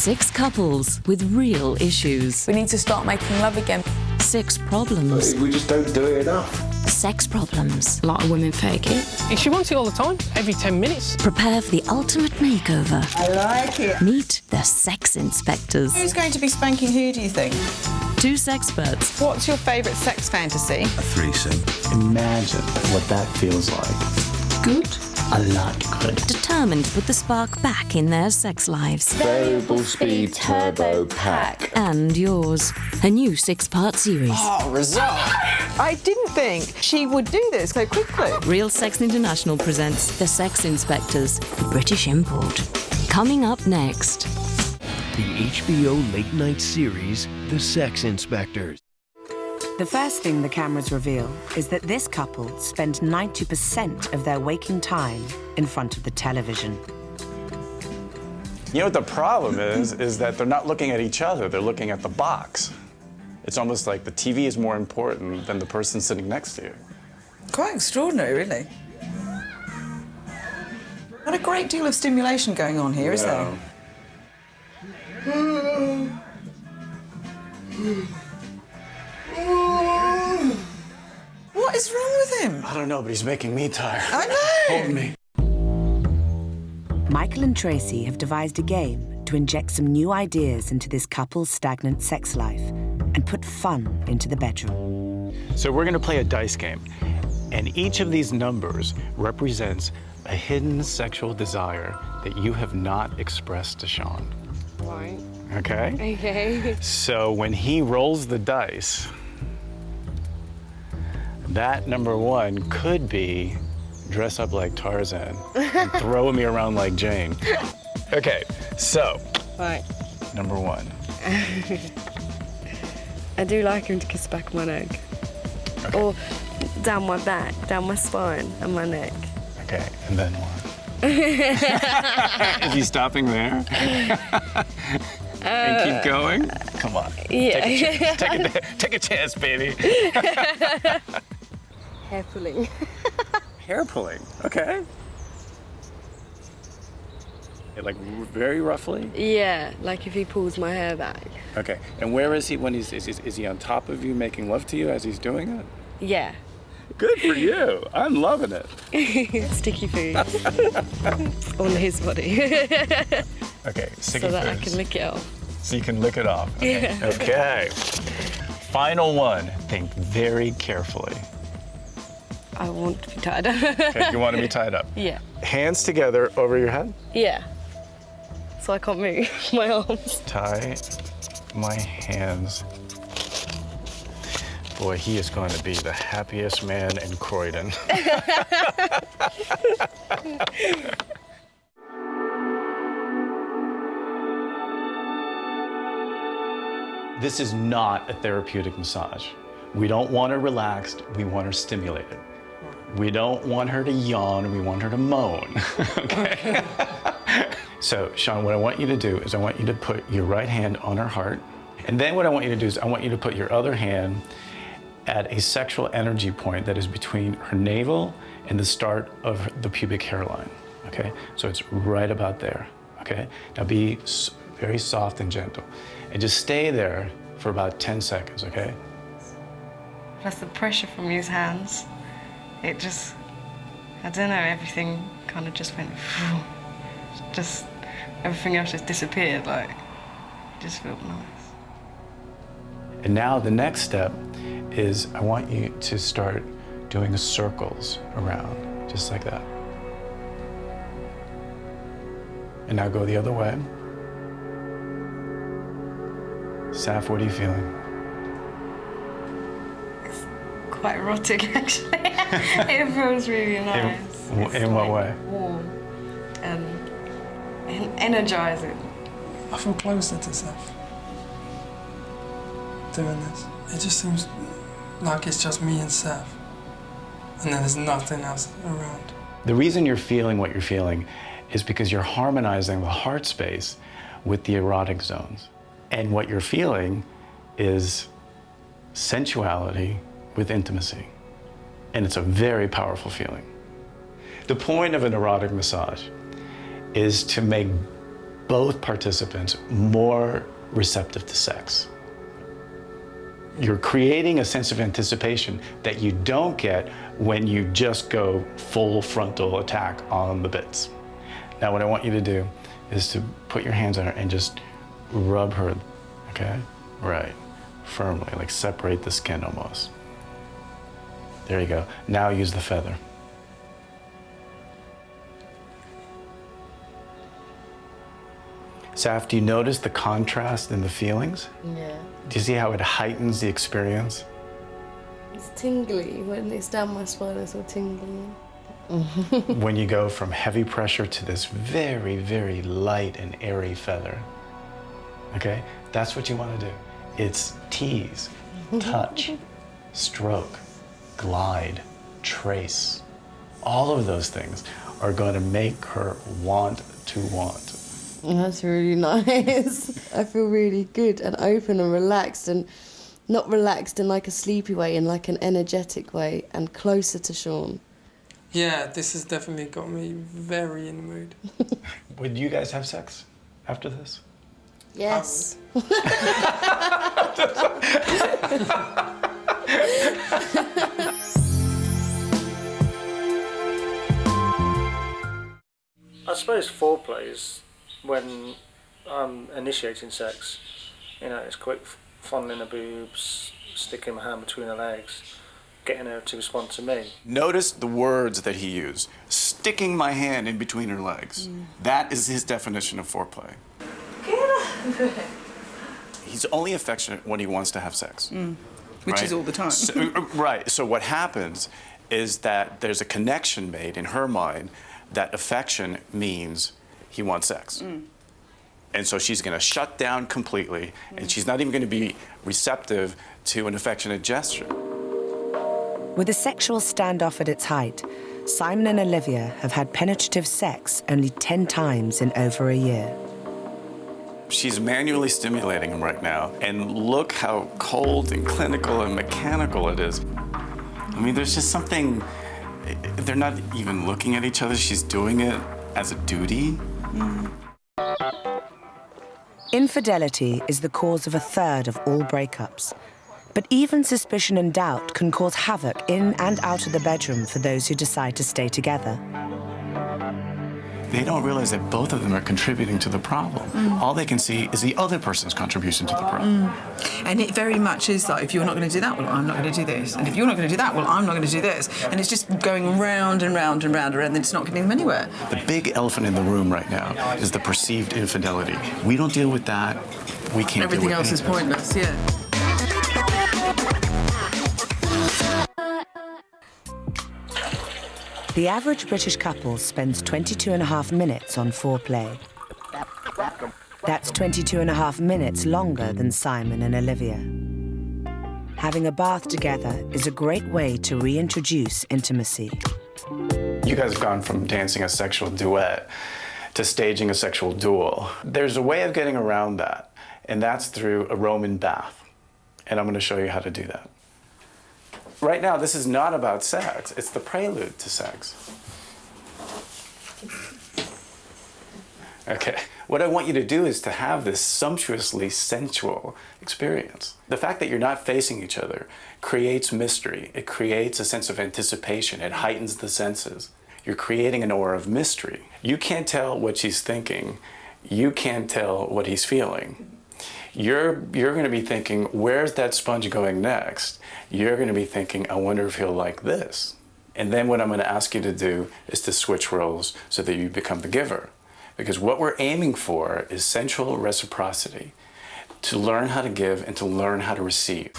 6 couples with real issues. We need to start making love again. 6 problems. We just don't do it enough. Sex problems. A lot of women fake it. She wants it all the time, every 10 minutes. Prepare for the ultimate makeover. I like it. Meet the sex inspectors. Who's going to be spanking who, do you think? 2 sexperts. What's your favourite sex fantasy? A threesome. Imagine what that feels like. Good? A lot good. Determined to put the spark back in their sex lives. Variable speed turbo pack. And yours. A new 6-part series. Oh, result! I didn't think she would do this so quickly. Real Sex International presents The Sex Inspectors, the British import. Coming up next. The HBO late-night series, The Sex Inspectors. The first thing the cameras reveal is that this couple spend 90% of their waking time in front of the television. You know what the problem is that they're not looking at each other, they're looking at the box. It's almost like the TV is more important than the person sitting next to you. Quite extraordinary, really. Not a great deal of stimulation going on here, is there? What is wrong with him? I don't know, but he's making me tired. I know! Hold me. Michael and Tracy have devised a game to inject some new ideas into this couple's stagnant sex life and put fun into the bedroom. So we're going to play a dice game, and each of these numbers represents a hidden sexual desire that you have not expressed to Sean. Right. Okay? Okay. So when he rolls the dice, that number 1 could be dress up like Tarzan and throw me around like Jane. Okay, so. Right. Number 1. I do like him to kiss the back of my neck. Okay. Or down my back, down my spine and my neck. Okay, and then what? Is he stopping there? And keep going? Come on. Yeah. Take a chance, baby. Hair pulling. Hair pulling, okay. Like very roughly? Yeah, like if he pulls my hair back. Okay, and where is he when is he on top of you making love to you as he's doing it? Yeah. Good for you. I'm loving it. Sticky food on his body. Okay, sticky so that foods. I can lick it off. So you can lick it off. Okay. Yeah. Okay. Final one. Think very carefully. I want to be tied up. Okay, you want to be tied up? Yeah. Hands together over your head. Yeah. So I can't move my arms. Tie my hands. Boy, he is going to be the happiest man in Croydon. This is not a therapeutic massage. We don't want her relaxed, we want her stimulated. We don't want her to yawn, we want her to moan, okay? So, Sean, what I want you to do is I want you to put your right hand on her heart, and then what I want you to do is I want you to put your other hand at a sexual energy point that is between her navel and the start of the pubic hairline, okay? So it's right about there, okay? Now be very soft and gentle, and just stay there for about 10 seconds, okay? Plus the pressure from his hands, it just, I don't know, everything kind of just went, just, everything else just disappeared, like, it just felt nice. And now the next step is I want you to start doing circles around, just like that. And now go the other way. Saf, what are you feeling? It's quite erotic, actually. It feels really nice. In what way? Warm and energizing. I feel closer to Seth doing this. It just seems like it's just me and Seth, and then there's nothing else around. The reason you're feeling what you're feeling is because you're harmonizing the heart space with the erotic zones. And what you're feeling is sensuality with intimacy. And it's a very powerful feeling. The point of an erotic massage is to make both participants more receptive to sex. You're creating a sense of anticipation that you don't get when you just go full frontal attack on the bits. Now, what I want you to do is to put your hands on her and just rub her, okay? Right, firmly, like separate the skin almost. There you go. Now use the feather. Saf, do you notice the contrast in the feelings? Yeah. Do you see how it heightens the experience? It's tingly. When it's down my spine, it's all tingling. When you go from heavy pressure to this very, very light and airy feather, okay? That's what you want to do. It's tease, touch, stroke, glide, trace. All of those things are going to make her want to want. That's really nice. I feel really good and open and relaxed, and not relaxed in like a sleepy way, in like an energetic way, and closer to Sean. Yeah, this has definitely got me very in the mood. Would you guys have sex after this? Yes. I suppose foreplay is when I'm initiating sex. You know, it's quick fondling the boobs, sticking my hand between her legs, getting her to respond to me. Notice the words that he used. Sticking my hand in between her legs. That is his definition of foreplay. He's only affectionate when he wants to have sex. Which is all the time. Right. So what happens is that there's a connection made in her mind that affection means he wants sex. And so she's going to shut down completely, and she's not even going to be receptive to an affectionate gesture. With a sexual standoff at its height, Simon and Olivia have had penetrative sex only 10 times in over a year. She's manually stimulating him right now, and look how cold and clinical and mechanical it is. I mean, there's just something, they're not even looking at each other. She's doing it as a duty. Infidelity is the cause of 1/3 of all breakups. But even suspicion and doubt can cause havoc in and out of the bedroom for those who decide to stay together. They don't realize that both of them are contributing to the problem. All they can see is the other person's contribution to the problem. And it very much is like, if you're not going to do that, well, I'm not going to do this. And if you're not going to do that, well, I'm not going to do this. And it's just going round and round and round and round, and it's not getting them anywhere. The big elephant in the room right now is the perceived infidelity. We don't deal with that. We can't Everything deal with else is pointless, yeah. The average British couple spends 22.5 minutes on foreplay. That's 22.5 minutes longer than Simon and Olivia. Having a bath together is a great way to reintroduce intimacy. You guys have gone from dancing a sexual duet to staging a sexual duel. There's a way of getting around that, and that's through a Roman bath. And I'm going to show you how to do that. Right now, this is not about sex. It's the prelude to sex. Okay, what I want you to do is to have this sumptuously sensual experience. The fact that you're not facing each other creates mystery. It creates a sense of anticipation. It heightens the senses. You're creating an aura of mystery. You can't tell what she's thinking. You can't tell what he's feeling. You're going to be thinking, where's that sponge going next? You're going to be thinking, I wonder if he'll like this. And then what I'm going to ask you to do is to switch roles so that you become the giver. Because what we're aiming for is sensual reciprocity, to learn how to give and to learn how to receive.